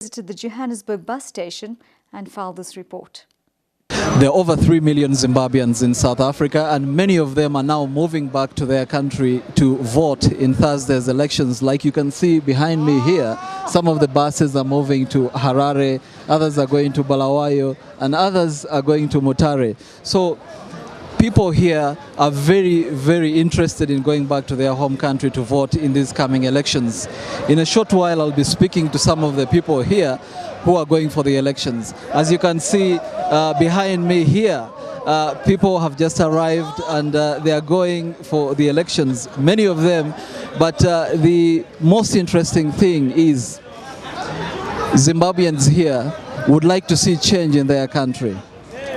Visited the Johannesburg bus station and filed this report. There are over 3 million Zimbabweans in South Africa, and many of them are now moving back to their country to vote in Thursday's elections. Like you can see behind me here, some of the buses are moving to Harare, others are going to Bulawayo, and others are going to Mutare. So people here are very interested in going back to their home country to vote in these coming elections. In a short while, I'll be speaking to some of the people here who are going for the elections. As you can see behind me here, people have just arrived and they are going for the elections, many of them. But the most interesting thing is Zimbabweans here would like to see change in their country.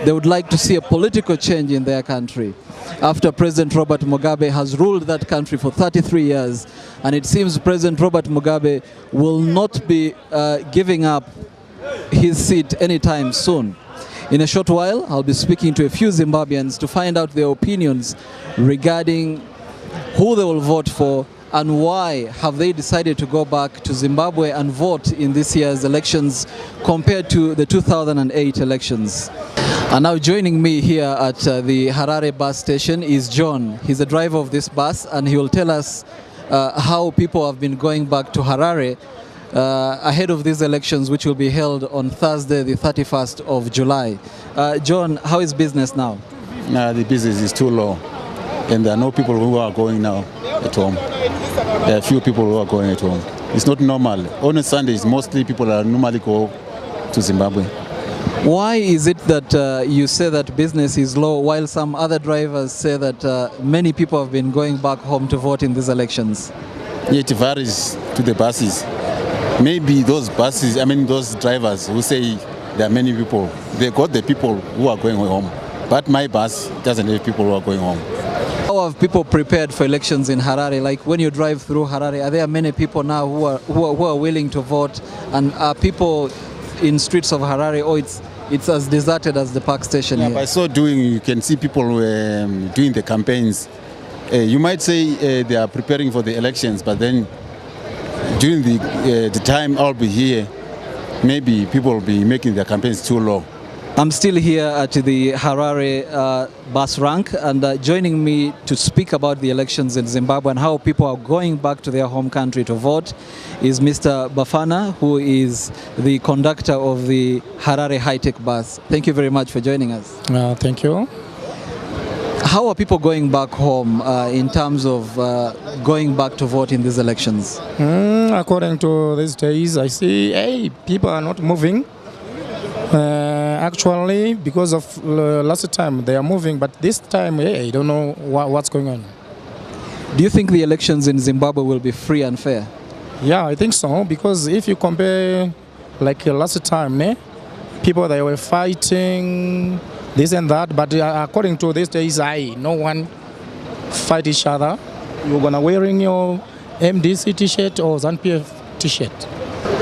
They would like to see a political change in their country. After President Robert Mugabe has ruled that country for 33 years, and it seems President Robert Mugabe will not be giving up his seat anytime soon. In a short while, I'll be speaking to a few Zimbabweans to find out their opinions regarding who they will vote for and why have they decided to go back to Zimbabwe and vote in this year's elections compared to the 2008 elections. And now joining me here at the Harare bus station is John. He's the driver of this bus, and he will tell us how people have been going back to Harare ahead of these elections, which will be held on Thursday, the 31st of July. John, how is business now? The business is too low, and there are no people who are going now at home. There are few people who are going at home. It's not normal. On Sundays, mostly people are normally go to Zimbabwe. Why is it that you say that business is low while some other drivers say that many people have been going back home to vote in these elections? It varies to the buses. Maybe those buses, those drivers who say there are many people, they got the people who are going home. But my bus doesn't have people who are going home. How have people prepared for elections in Harare? Like when you drive through Harare, are there many people now who are willing to vote? And are people in streets of Harare, or it's as deserted as the park station here? By so doing, you can see people doing the campaigns. You might say they are preparing for the elections, but then during the time I'll be here, maybe people will be making their campaigns too low. I'm still here at the Harare bus rank, and joining me to speak about the elections in Zimbabwe and how people are going back to their home country to vote is Mr. Bafana, who is the conductor of the Harare high-tech bus. Thank you very much for joining us. Thank you. How are people going back home in terms of going back to vote in these elections? According to these days, I see, people are not moving. Actually, because of last time they are moving, but this time, I don't know what's going on. Do you think the elections in Zimbabwe will be free and fair? Yeah, I think so, because if you compare like last time, people they were fighting this and that, but according to these days, no one fight each other. You're gonna wearing your MDC t-shirt or ZANU-PF t-shirt.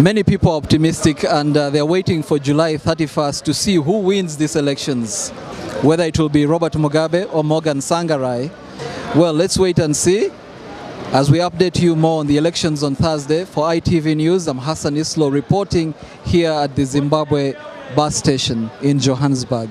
Many people are optimistic, and they're waiting for July 31st to see who wins these elections, whether it will be Robert Mugabe or Morgan Tsvangirai. Well, let's wait and see. As we update you more on the elections on Thursday, for ITV News, I'm Hassan Islo reporting here at the Zimbabwe bus station in Johannesburg.